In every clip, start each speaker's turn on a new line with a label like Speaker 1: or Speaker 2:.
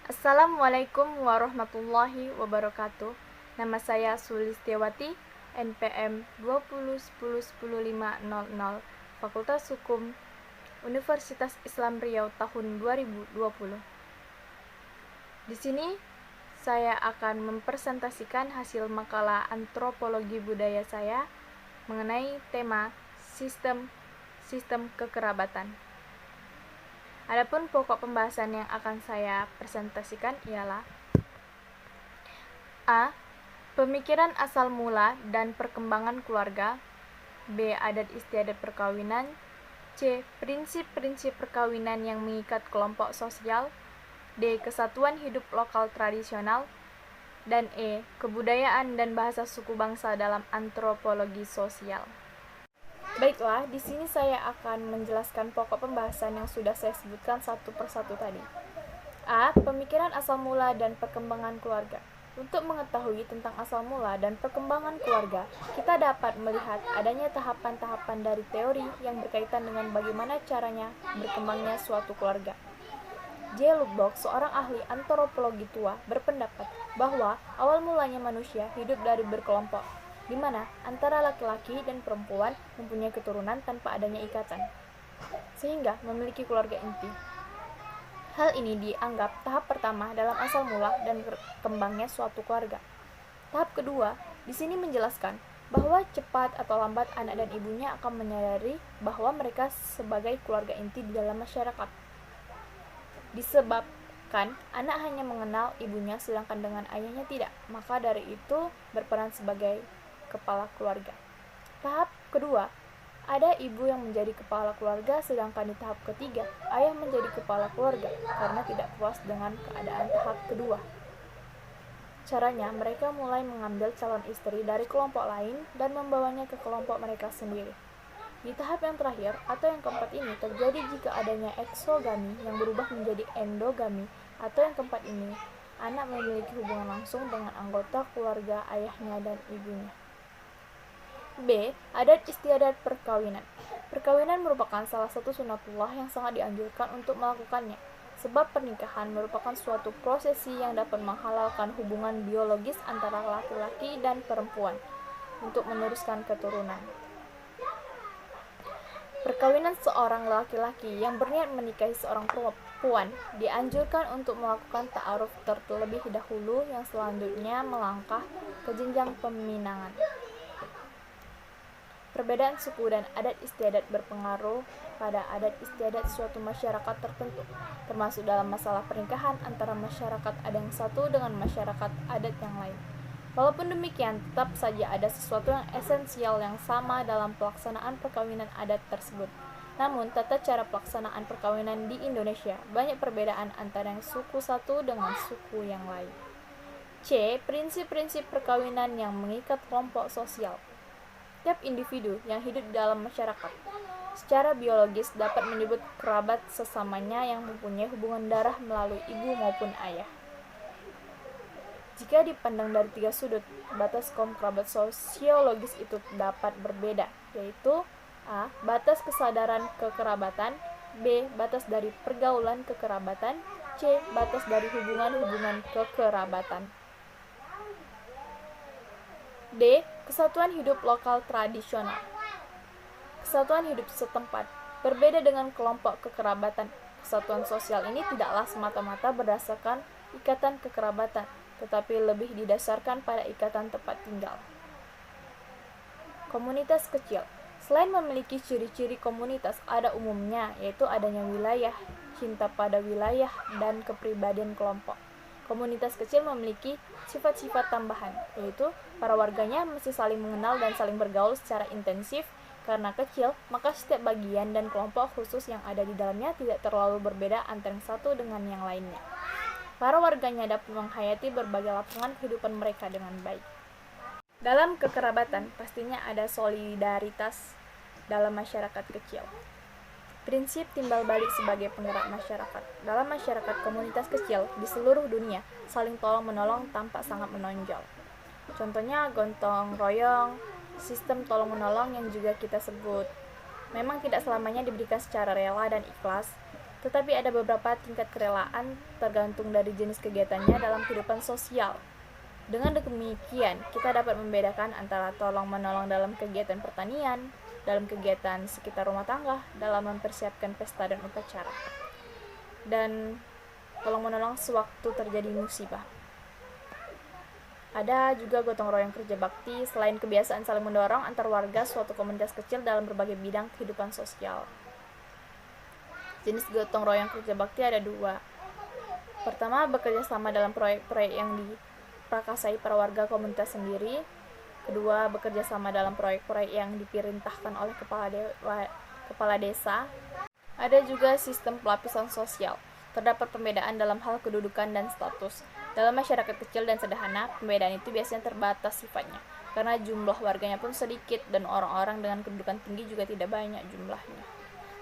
Speaker 1: Assalamualaikum warahmatullahi wabarakatuh. Nama saya Sulistiawati, NPM 2010100500, Fakultas Hukum Universitas Islam Riau tahun 2020. Di sini saya akan mempresentasikan hasil makalah antropologi budaya saya mengenai tema sistem kekerabatan. Adapun pokok pembahasan yang akan saya presentasikan ialah A. Pemikiran asal mula dan perkembangan keluarga. B. Adat istiadat perkawinan. C. Prinsip-prinsip perkawinan yang mengikat kelompok sosial. D. Kesatuan hidup lokal tradisional. Dan E. Kebudayaan dan bahasa suku bangsa dalam antropologi sosial. Baiklah, di sini saya akan menjelaskan pokok pembahasan yang sudah saya sebutkan satu persatu tadi. A. Pemikiran asal mula dan perkembangan keluarga. Untuk mengetahui tentang asal mula dan perkembangan keluarga, kita dapat melihat adanya tahapan-tahapan dari teori yang berkaitan dengan bagaimana caranya berkembangnya suatu keluarga. J. Lubbock, seorang ahli antropologi tua, berpendapat bahwa awal mulanya manusia hidup dari berkelompok, di mana antara laki-laki dan perempuan mempunyai keturunan tanpa adanya ikatan, sehingga memiliki keluarga inti. Hal ini dianggap tahap pertama dalam asal mula dan berkembangnya suatu keluarga. Tahap kedua di sini menjelaskan bahwa cepat atau lambat anak dan ibunya akan menyadari bahwa mereka sebagai keluarga inti di dalam masyarakat. Disebabkan anak hanya mengenal ibunya sedangkan dengan ayahnya tidak, maka dari itu berperan sebagai kepala keluarga. Tahap kedua, ada ibu yang menjadi kepala keluarga, sedangkan di tahap ketiga, ayah menjadi kepala keluarga karena tidak puas dengan keadaan tahap kedua. Caranya, mereka mulai mengambil calon istri dari kelompok lain dan membawanya ke kelompok mereka sendiri. Di tahap yang terakhir atau yang keempat ini terjadi jika adanya eksogami yang berubah menjadi endogami, atau yang keempat ini, anak memiliki hubungan langsung dengan anggota keluarga ayahnya dan ibunya. B. Adat istiadat perkawinan. Perkawinan merupakan salah satu sunatullah yang sangat dianjurkan untuk melakukannya, sebab pernikahan merupakan suatu prosesi yang dapat menghalalkan hubungan biologis antara laki-laki dan perempuan untuk meneruskan keturunan. Perkawinan seorang laki-laki yang berniat menikahi seorang perempuan dianjurkan untuk melakukan ta'aruf terlebih dahulu yang selanjutnya melangkah ke jenjang peminangan. Perbedaan suku dan adat istiadat berpengaruh pada adat istiadat suatu masyarakat tertentu, termasuk dalam masalah pernikahan antara masyarakat adat yang satu dengan masyarakat adat yang lain. Walaupun demikian, tetap saja ada sesuatu yang esensial yang sama dalam pelaksanaan perkawinan adat tersebut. Namun, tata cara pelaksanaan perkawinan di Indonesia banyak perbedaan antara yang suku satu dengan suku yang lain. C. Prinsip-prinsip perkawinan yang mengikat kelompok sosial. Setiap individu yang hidup di dalam masyarakat secara biologis dapat menyebut kerabat sesamanya yang mempunyai hubungan darah melalui ibu maupun ayah. Jika dipandang dari tiga sudut, batas kaum kerabat sosiologis itu dapat berbeda, yaitu A. Batas kesadaran kekerabatan. B. Batas dari pergaulan kekerabatan. C. Batas dari hubungan-hubungan kekerabatan. D. Kesatuan hidup lokal tradisional. Kesatuan hidup setempat berbeda dengan kelompok kekerabatan. Kesatuan sosial ini tidaklah semata-mata berdasarkan ikatan kekerabatan, tetapi lebih didasarkan pada ikatan tempat tinggal. Komunitas kecil. Selain memiliki ciri-ciri komunitas, ada umumnya, yaitu adanya wilayah, cinta pada wilayah, dan kepribadian kelompok. Komunitas kecil memiliki sifat-sifat tambahan, yaitu para warganya mesti saling mengenal dan saling bergaul secara intensif. Karena kecil, maka setiap bagian dan kelompok khusus yang ada di dalamnya tidak terlalu berbeda antara yang satu dengan yang lainnya. Para warganya dapat menghayati berbagai lapangan kehidupan mereka dengan baik. Dalam kekerabatan, pastinya ada solidaritas dalam masyarakat kecil. Prinsip timbal balik sebagai penggerak masyarakat. Dalam masyarakat komunitas kecil di seluruh dunia, saling tolong-menolong tampak sangat menonjol. Contohnya gotong royong, sistem tolong-menolong yang juga kita sebut. Memang tidak selamanya diberikan secara rela dan ikhlas, Tetapi ada beberapa tingkat kerelaan tergantung dari jenis kegiatannya dalam kehidupan sosial. Dengan demikian, kita dapat membedakan antara tolong-menolong dalam kegiatan pertanian, dalam kegiatan sekitar rumah tangga, dalam mempersiapkan pesta dan upacara, dan tolong-menolong sewaktu terjadi musibah. Ada juga gotong royong kerja bakti, selain kebiasaan saling mendorong antar warga suatu komunitas kecil dalam berbagai bidang kehidupan sosial. Jenis gotong royong kerja bakti ada dua. Pertama, bekerja sama dalam proyek-proyek yang diprakasai para warga komunitas sendiri. Kedua, bekerja sama dalam proyek-proyek yang diperintahkan oleh kepala desa. Ada juga sistem pelapisan sosial. Terdapat pembedaan dalam hal kedudukan dan status. Dalam masyarakat kecil dan sederhana, pembedaan itu biasanya terbatas sifatnya, karena jumlah warganya pun sedikit dan orang-orang dengan kedudukan tinggi juga tidak banyak jumlahnya.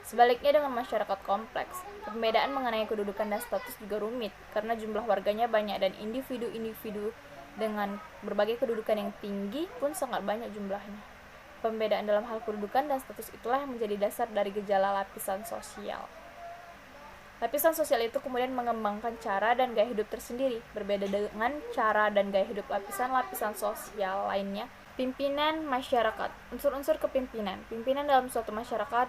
Speaker 1: Sebaliknya dengan masyarakat kompleks, pembedaan mengenai kedudukan dan status juga rumit, karena jumlah warganya banyak dan individu-individu dengan berbagai kedudukan yang tinggi pun sangat banyak jumlahnya. Pembedaan dalam hal kedudukan dan status itulah yang menjadi dasar dari gejala lapisan sosial. Lapisan sosial itu kemudian mengembangkan cara dan gaya hidup tersendiri, berbeda dengan cara dan gaya hidup lapisan-lapisan sosial lainnya. Pimpinan masyarakat, unsur-unsur kepimpinan. Pimpinan dalam suatu masyarakat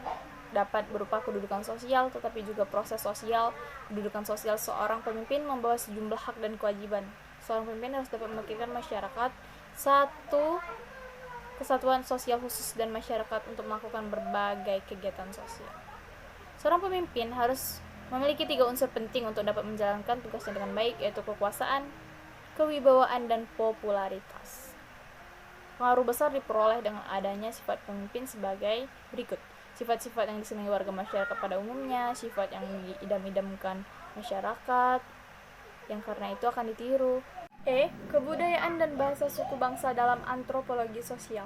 Speaker 1: dapat berupa kedudukan sosial, tetapi juga proses sosial. Kedudukan sosial seorang pemimpin membawa sejumlah hak dan kewajiban. Seorang pemimpin harus dapat memikirkan masyarakat, satu kesatuan sosial khusus dan masyarakat untuk melakukan berbagai kegiatan sosial. Seorang pemimpin harus memiliki 3 unsur penting untuk dapat menjalankan tugasnya dengan baik, yaitu kekuasaan, kewibawaan, dan popularitas. Pengaruh besar diperoleh dengan adanya sifat pemimpin sebagai berikut. Sifat-sifat yang disenangi warga masyarakat pada umumnya, sifat yang diidam-idamkan masyarakat, yang karena itu akan ditiru. Kebudayaan dan bahasa suku bangsa dalam antropologi sosial.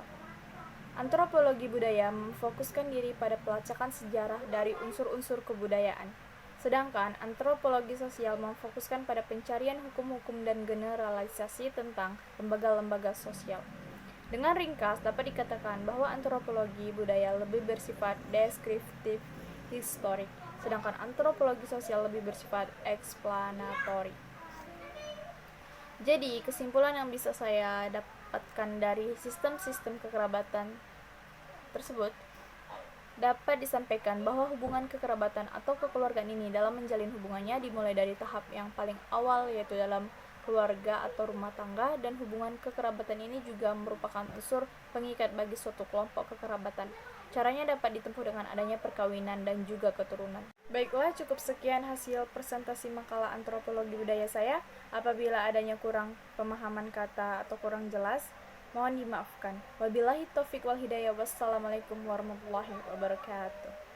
Speaker 1: Antropologi budaya memfokuskan diri pada pelacakan sejarah dari unsur-unsur kebudayaan. Sedangkan antropologi sosial memfokuskan pada pencarian hukum-hukum dan generalisasi tentang lembaga-lembaga sosial. Dengan ringkas, dapat dikatakan bahwa antropologi budaya lebih bersifat deskriptif historik, sedangkan antropologi sosial lebih bersifat eksplanatori. Jadi, kesimpulan yang bisa saya dapatkan dari sistem-sistem kekerabatan tersebut dapat disampaikan bahwa hubungan kekerabatan atau kekeluargaan ini dalam menjalin hubungannya dimulai dari tahap yang paling awal, yaitu dalam keluarga atau rumah tangga, dan hubungan kekerabatan ini juga merupakan unsur pengikat bagi suatu kelompok kekerabatan. Caranya dapat ditempuh dengan adanya perkawinan dan juga keturunan. Baiklah, cukup sekian hasil presentasi makalah antropologi budaya saya. Apabila adanya kurang pemahaman kata atau kurang jelas, mohon dimaafkan. Wabillahi taufiq wal hidayah. Wassalamualaikum warahmatullahi wabarakatuh.